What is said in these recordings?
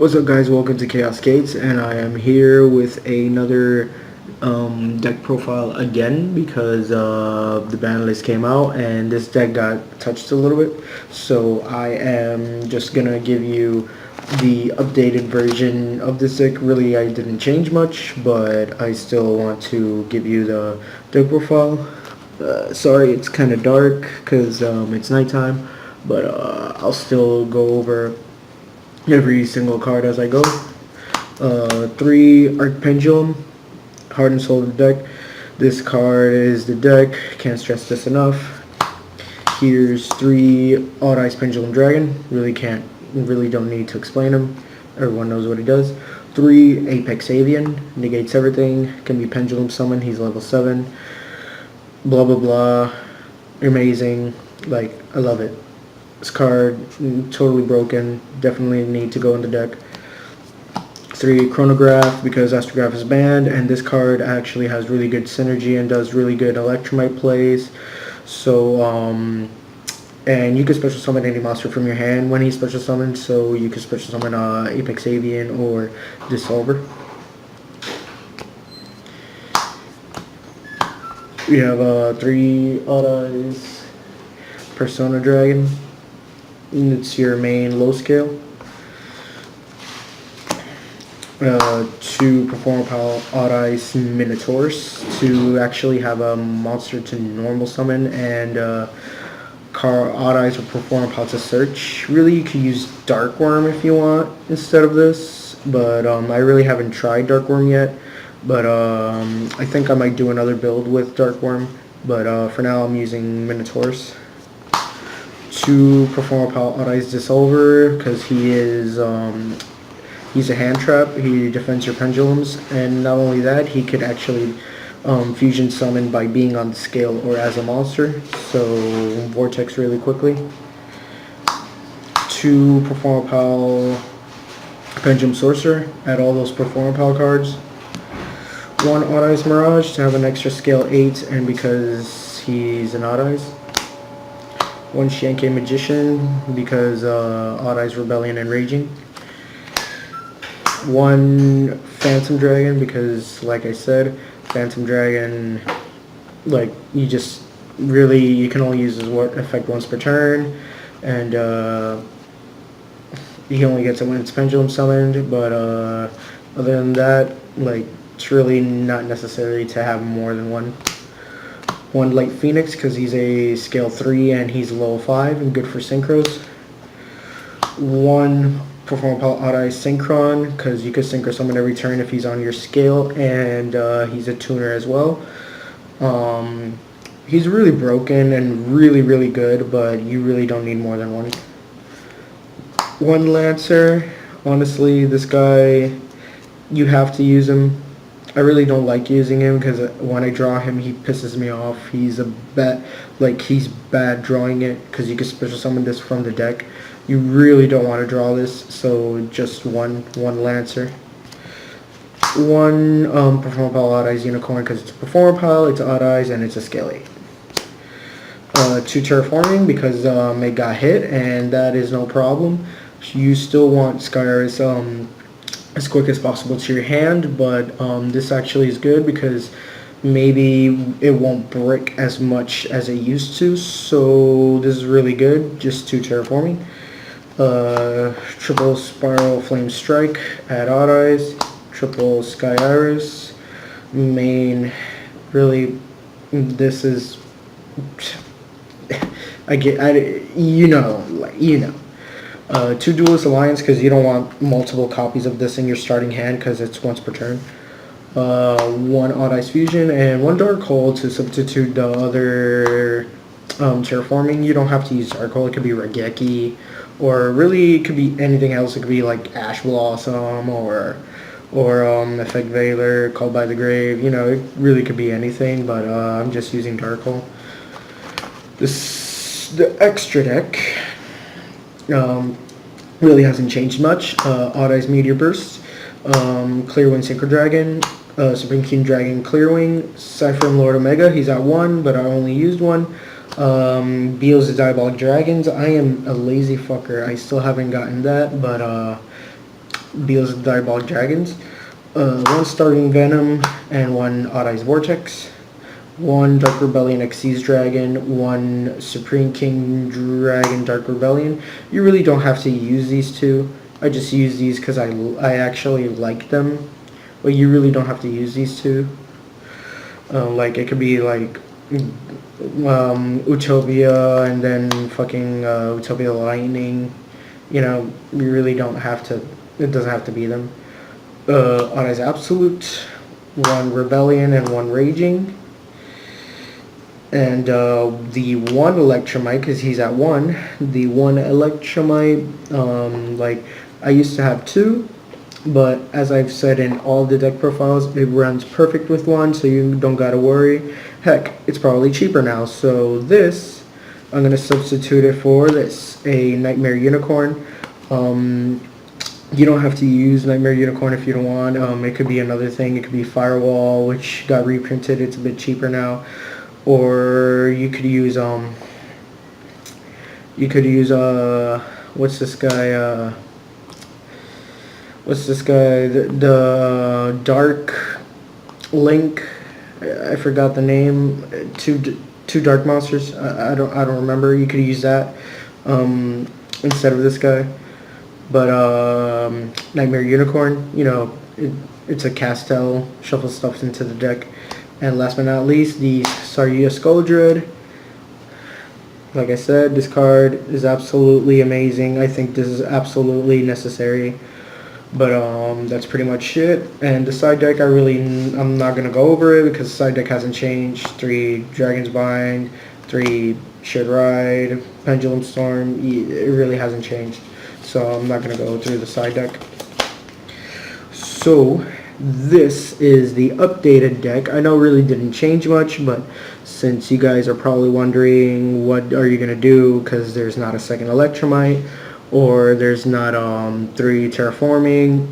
What's up, guys? Welcome to Chaos Gates, and I am here with another deck profile again because the ban list came out and this deck got touched a little bit. So I am just gonna give you the updated version of this deck. Really, I didn't change much, but I still want to give you the deck profile. Sorry, it's kind of dark because it's nighttime, but I'll still go over every single card as I go. 3 Arc Pendulum, Heart and Soul of the deck. This card is the deck, can't stress this enough. Here's 3 Odd Eyes Pendulum Dragon, really don't need to explain him, everyone knows what he does. 3 Apex Avian, negates everything, can be Pendulum Summon, he's level 7. Blah blah blah, amazing, like, I love it. This card, totally broken, definitely need to go in the deck. 3 Chronograph, because Astrograph is banned, and this card actually has really good synergy and does really good Electromite plays. So, and you can special summon any monster from your hand when he's special summoned, so you can special summon Apex Avian or Dissolver. We have 3 Odd Eyes Persona Dragon. It's your main low scale. 2 Performer Pal Odd Eyes Minotaurs to actually have a monster to normal summon, and Odd Eyes or Performer Pal to search. Really, you could use Dark Worm if you want instead of this, but I really haven't tried Dark Worm yet. But I think I might do another build with Dark Worm, but for now I'm using Minotaurs. 2 Performer Pal Odd Eyes Dissolver, because he is he's a hand trap. He defends your pendulums, and not only that, he could actually fusion summon by being on the scale or as a monster. So Vortex really quickly. 2 Performer Pal Pendulum Sorcerer. Add all those Performer Pal cards. 1 Odd Eyes Mirage to have an extra scale 8, and because he's an Odd Eyes. 1 Shienke Magician, because Odd Eyes Rebellion and Raging. 1 Phantom Dragon, because like I said, Phantom Dragon, like, you can only use his effect once per turn, and he only gets it when it's pendulum summoned, but other than that, like, it's really not necessary to have more than one. 1 Light Phoenix, because he's a scale 3 and he's level 5 and good for synchros. 1 Performer Pal Odd Eyes Synchron, because you can synchro summon every turn if he's on your scale, and he's a tuner as well. He's really broken and really good, but you really don't need more than one. 1 Lancer, honestly, this guy, you have to use him. I really don't like using him because when I draw him, he pisses me off. He's he's bad drawing it, because you can special summon this from the deck. You really don't want to draw this, so just one Lancer. 1 Performer Pal Odd Eyes Unicorn, because it's a Performer Pal, it's Odd Eyes, and it's a scale 8. 2 Terraforming, because it got hit, and that is no problem. You still want Skyris as quick as possible to your hand, but this actually is good because maybe it won't brick as much as it used to, so this is really good. Just 2 Terraforming. 3 Spiral Flame Strike at Odd Eyes. 3 Sky Iris. Main, really, this is, you know. 2 Duelist Alliance, because you don't want multiple copies of this in your starting hand because it's once per turn. 1 Odd Eyes Fusion, and 1 Dark Hole to substitute the other Terraforming. You don't have to use Dark Hole. It could be Raigeki, or really it could be anything else. It could be like Ash Blossom or Effect Veiler, Called by the Grave. You know, it really could be anything, but I'm just using Dark Hole. The extra deck really hasn't changed much. Odd Eyes Meteor Burst, Clearwing Synchro Dragon, Supreme King Dragon Clearwing, Cypher Lord Omega, he's at 1, but I only used 1. Beals the Diabolic Dragons, I am a lazy fucker, I still haven't gotten that, but Beals of Diabolic Dragons, 1 Starving Venom, and 1 Odd Eyes Vortex, 1 Dark Rebellion Xyz Dragon, 1 Supreme King Dragon Dark Rebellion. You really don't have to use these two. I just use these because I actually like them. But you really don't have to use these two. Like, it could be like Utopia and then fucking Utopia Lightning. You know, you really don't have to. It doesn't have to be them. Odd Eyes Absolute, 1 Rebellion and 1 Raging. And the 1 Electromite, because he's at 1. The 1 Electromite, like, I used to have 2. But as I've said in all the deck profiles, it runs perfect with 1, so you don't gotta worry. Heck, it's probably cheaper now. So this, I'm gonna substitute it for this, a Nightmare Unicorn. You don't have to use Nightmare Unicorn if you don't want. It could be another thing. It could be Firewall, which got reprinted. It's a bit cheaper now. Or you could use what's this guy? The Dark Link. I forgot the name. Two Dark Monsters. I don't remember. You could use that instead of this guy. But Nightmare Unicorn, you know, it's a Castel, shuffle stuff into the deck. And last but not least, the Saria Skuldred. Like I said, this card is absolutely amazing. I think this is absolutely necessary. But that's pretty much it. And the side deck, I'm not gonna go over it because the side deck hasn't changed. 3 Dragon's Bind, 3 Shared Ride, Pendulum Storm. It really hasn't changed. So I'm not going to go through the side deck. So this is the updated deck. I know it really didn't change much, but since you guys are probably wondering what are you going to do because there's not a second Electromite or there's not 3 Terraforming.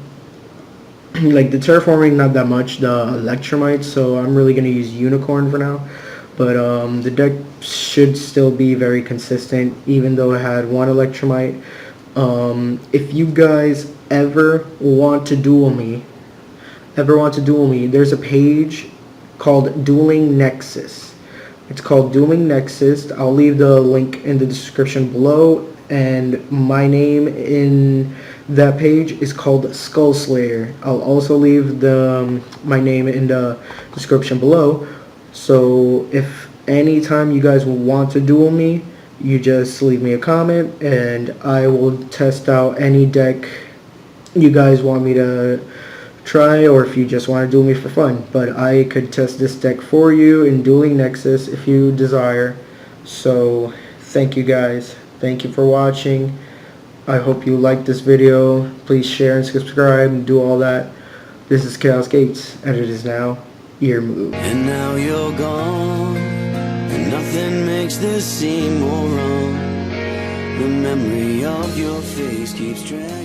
Like the Terraforming, not that much, the Electromite, so I'm really going to use Unicorn for now. But the deck should still be very consistent even though it had 1 Electromite. If you guys ever want to duel me, there's a page called Dueling Nexus. It's called Dueling Nexus. I'll leave the link in the description below, and my name in that page is called Skull Slayer. I'll also leave my name in the description below. So if anytime you guys want to duel me, you just leave me a comment and I will test out any deck you guys want me to try, or if you just want to duel me for fun. But I could test this deck for you in Dueling Nexus if you desire. So thank you guys. Thank you for watching. I hope you liked this video. Please share and subscribe and do all that. This is Chaos Gates, and it is now your move. And now you're gone, and nothing makes this seem more wrong. The memory of your face keeps drowning.